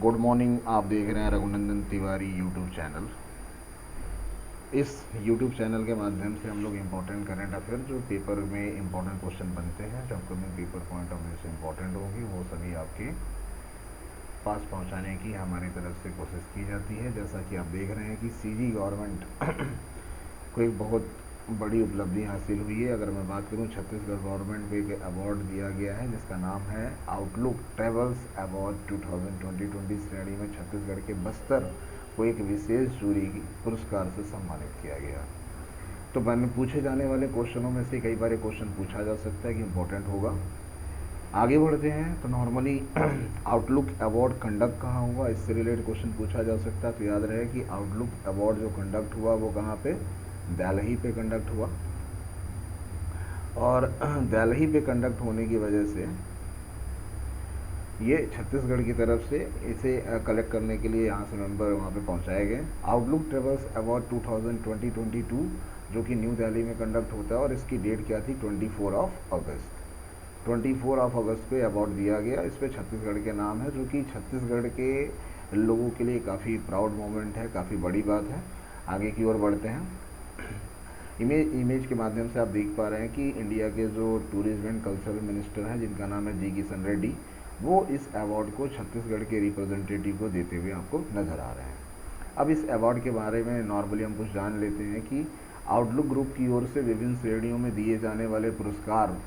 Good morning. आप देख रहे हैं रघुनंदन तिवारी यूट्यूब चैनल। इस यूट्यूब चैनल के माध्यम से हम लोग इम्पोर्टेंट करंट अफेयर जो पेपर में इम्पोर्टेंट क्वेश्चन बनते हैं, जो upcoming paper point of view से इम्पोर्टेंट होगी, वो सभी आपके पास पहुंचाने की हमारी तरफ से कोशिश की जाती है। जैसा कि आप देख रहे हैं कि सीजी गवर्नमेंट को एक बहुत बड़ी उपलब्धि हासिल हुई है। अगर मैं बात करूं, छत्तीसगढ़ गवर्नमेंट को एक अवार्ड दिया गया है जिसका नाम है आउटलुक ट्रेवल्स अवार्ड 2020 श्रेणी में छत्तीसगढ़ के बस्तर को एक विशेष जूरी पुरस्कार से सम्मानित किया गया। तो मैंने पूछे जाने वाले क्वेश्चनों में से कई बार क्वेश्चन पूछा जा सकता है कि इम्पोर्टेंट होगा। आगे बढ़ते हैं तो नॉर्मली आउटलुक अवार्ड कंडक्ट कहाँ हुआ, इससे रिलेटेड क्वेश्चन पूछा जा सकता है। तो याद रहे कि आउटलुक अवार्ड जो कंडक्ट हुआ वो कहाँ पे, दिल्ली पे कंडक्ट हुआ। और दिल्ली पे कंडक्ट होने की वजह से ये छत्तीसगढ़ की तरफ से इसे कलेक्ट करने के लिए यहाँ से मेंबर वहाँ पे पहुँचाए गए। आउटलुक ट्रेवल्स अवार्ड 2022 जो कि न्यू दिल्ली में कंडक्ट होता है और इसकी डेट क्या थी, 24 अगस्त पे अवार्ड दिया गया। इस पर छत्तीसगढ़ के नाम है, जो कि छत्तीसगढ़ के लोगों के लिए काफ़ी प्राउड मोमेंट है, काफ़ी बड़ी बात है। आगे की ओर बढ़ते हैं। इमेज के माध्यम से आप देख पा रहे हैं कि इंडिया के जो टूरिज्म एंड कल्चरल मिनिस्टर हैं, जिनका नाम है जी किशन रेड्डी, वो इस अवार्ड को छत्तीसगढ़ के रिप्रेजेंटेटिव को देते हुए आपको नज़र आ रहे हैं। अब इस अवार्ड के बारे में नॉर्मली हम कुछ जान लेते हैं कि आउटलुक ग्रुप की ओर से विभिन्न श्रेणियों में दिए जाने वाले पुरस्कार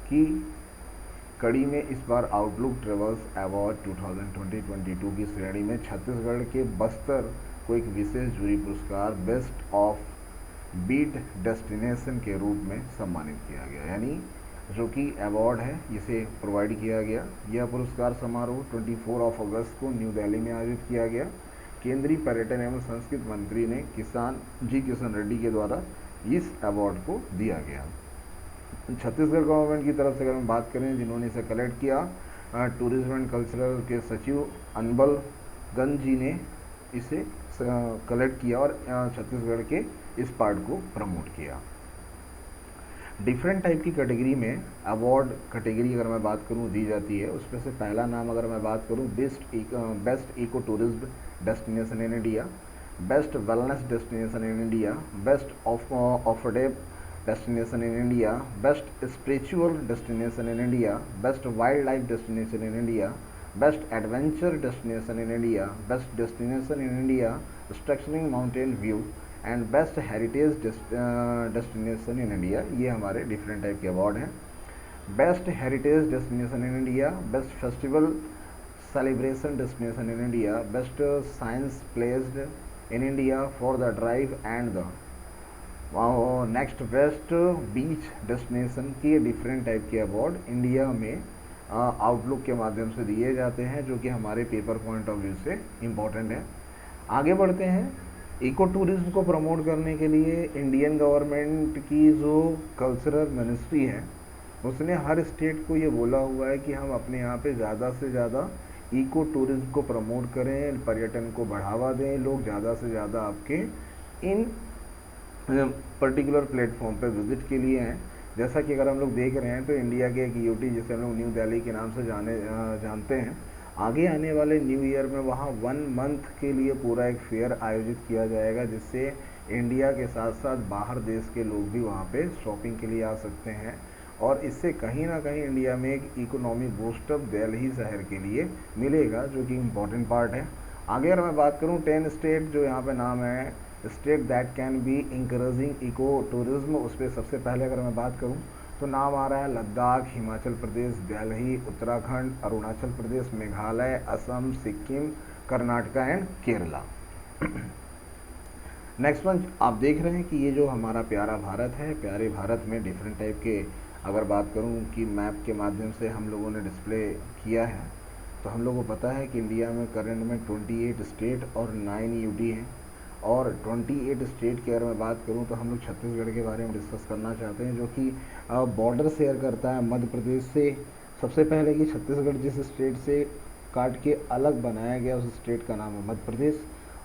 की कड़ी में इस बार आउटलुक ट्रेवल्स अवार्ड 2020-22 की श्रेणी में छत्तीसगढ़ के बस्तर को एक विशेष जूरी पुरस्कार बेस्ट ऑफ बीट डेस्टिनेशन के रूप में सम्मानित किया गया। यानी जो कि अवार्ड है इसे प्रोवाइड किया गया। यह पुरस्कार समारोह 24 अगस्त को न्यू दिल्ली में आयोजित किया गया। केंद्रीय पर्यटन एवं संस्कृति मंत्री ने जी किशन रेड्डी के द्वारा इस अवार्ड को दिया गया। छत्तीसगढ़ गवर्नमेंट की तरफ से अगर हम बात करें, जिन्होंने इसे कलेक्ट किया, टूरिज्म एंड कल्चरल के सचिव अनबल गंज जी ने इसे कलेक्ट किया और छत्तीसगढ़ के इस पार्ट को प्रमोट किया। डिफरेंट टाइप की कैटेगरी में अवार्ड कैटेगरी अगर मैं बात करूं दी जाती है। उसमें से पहला नाम अगर मैं बात करूं, best eco tourism destination in India, best wellness destination in India, best affordable destination in India, best spiritual destination in India, best wildlife destination in India, best adventure destination in India, best destination in India structuring mountain view and best heritage destination in India. ये हमारे different type के award हैं। Best heritage destination in India, best festival celebration destination in India, best science placed in India for the drive and the next best beach destination की different type के award India में outlook के माध्यम से दिए जाते हैं, जो कि हमारे पेपर पॉइंट ऑफ व्यू से इम्पोर्टेंट है। आगे बढ़ते हैं। इको टूरिज्म को प्रमोट करने के लिए इंडियन गवर्नमेंट की जो कल्चरल मिनिस्ट्री है, उसने हर स्टेट को ये बोला हुआ है कि हम अपने यहाँ पे ज़्यादा से ज़्यादा इको टूरिज्म को प्रमोट करें, पर्यटन को बढ़ावा दें, लोग ज़्यादा से ज़्यादा आपके इन पर्टिकुलर प्लेटफॉर्म पे विजिट के लिए हैं। जैसा कि अगर हम लोग देख रहे हैं तो इंडिया के एक यूटी, जिसे हम लोग न्यू दिल्ली के नाम से जानते हैं, आगे आने वाले न्यू ईयर में वहाँ 1 मंथ के लिए पूरा एक फेयर आयोजित किया जाएगा, जिससे इंडिया के साथ साथ बाहर देश के लोग भी वहाँ पे शॉपिंग के लिए आ सकते हैं और इससे कहीं ना कहीं इंडिया में एक इकोनॉमी बूस्टअप दिल्ली शहर के लिए मिलेगा, जो कि इम्पोर्टेंट पार्ट है। आगे अगर मैं बात करूँ 10 स्टेट जो यहाँ पे नाम है, state that can be encouraging eco tourism, उस पर सबसे पहले अगर मैं बात करूँ तो नाम आ रहा है Ladakh, Himachal Pradesh, Delhi, Uttarakhand, Arunachal Pradesh, Meghalaya, Assam, Sikkim, Karnataka and Kerala. Next one आप देख रहे हैं कि ये जो हमारा प्यारा भारत है, प्यारे भारत में डिफरेंट टाइप के अगर बात करूं कि मैप के माध्यम से हम लोगों ने डिस्प्ले किया है, तो हम लोगों को पता है कि इंडिया में करंट में 28 स्टेट और 9 यूटी हैं। और 28 स्टेट की अगर मैं बात करूं तो हम लोग छत्तीसगढ़ के बारे में डिस्कस करना चाहते हैं, जो कि बॉर्डर शेयर करता है मध्य प्रदेश से। सबसे पहले कि छत्तीसगढ़ जिस स्टेट से काट के अलग बनाया गया उस स्टेट का नाम है मध्य प्रदेश,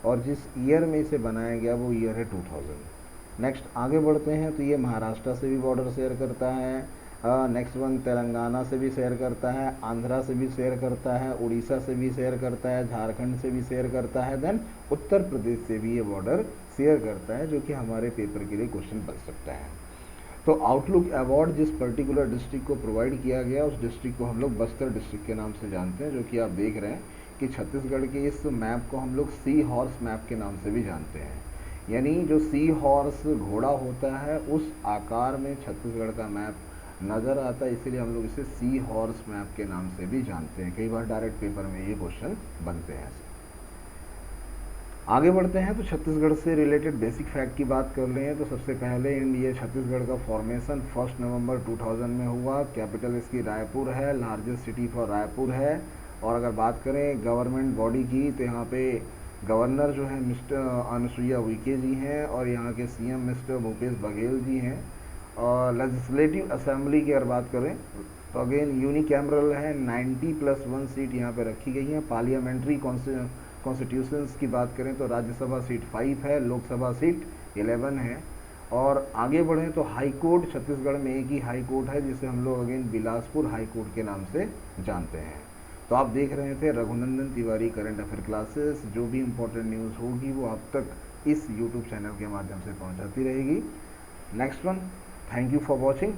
और जिस ईयर में इसे बनाया गया वो ईयर है 2000। नेक्स्ट आगे बढ़ते हैं तो ये महाराष्ट्र से भी बॉर्डर शेयर करता है, नेक्स्ट वन तेलंगाना से भी शेयर करता है, आंध्रा से भी शेयर करता है, उड़ीसा से भी शेयर करता है, झारखंड से भी शेयर करता है, देन उत्तर प्रदेश से भी ये बॉर्डर शेयर करता है, जो कि हमारे पेपर के लिए क्वेश्चन बन सकता है। तो आउटलुक अवार्ड जिस पर्टिकुलर डिस्ट्रिक्ट को प्रोवाइड किया गया, उस डिस्ट्रिक्ट को हम लोग बस्तर डिस्ट्रिक्ट के नाम से जानते हैं, जो कि आप देख रहे हैं कि छत्तीसगढ़ के इस मैप को हम लोग सी हॉर्स मैप के नाम से भी जानते हैं। यानी जो सी हॉर्स घोड़ा होता है उस आकार में छत्तीसगढ़ का मैप नज़र आता है, इसीलिए हम लोग इसे सी हॉर्स मैप के नाम से भी जानते हैं। कई बार डायरेक्ट पेपर में ये क्वेश्चन बनते हैं। आगे बढ़ते हैं तो छत्तीसगढ़ से रिलेटेड बेसिक फैक्ट की बात कर रहे हैं। तो सबसे पहले ये छत्तीसगढ़ का फॉर्मेशन 1 नवंबर 2000 में हुआ। कैपिटल इसकी रायपुर है, लार्जेस्ट सिटी फॉर रायपुर है। और अगर बात करें गवर्नमेंट बॉडी की, तो यहाँ पे गवर्नर जो है मिस्टर अनुसुईया उइके जी हैं, और यहाँ के सीएम मिस्टर भूपेश बघेल जी हैं। और लेजिस्लेटिव असेंबली की अगर बात करें तो अगेन यूनिकैमरल है, 90+1 सीट यहाँ पे रखी गई हैं। पार्लियामेंट्री कॉन्स्टिट्यूशंस की बात करें तो राज्यसभा सीट 5 है, लोकसभा सीट 11 है। और आगे बढ़ें तो हाई कोर्ट, छत्तीसगढ़ में एक ही हाई कोर्ट है, जिसे हम लोग अगेन बिलासपुर हाई कोर्ट के नाम से जानते हैं। तो आप देख रहे थे Raghunandan Tiwari current affair classes. जो भी इंपॉर्टेंट न्यूज़ होगी वो आप तक इस यूट्यूब चैनल के माध्यम से पहुंचाती रहेगी। Next one, thank you for watching.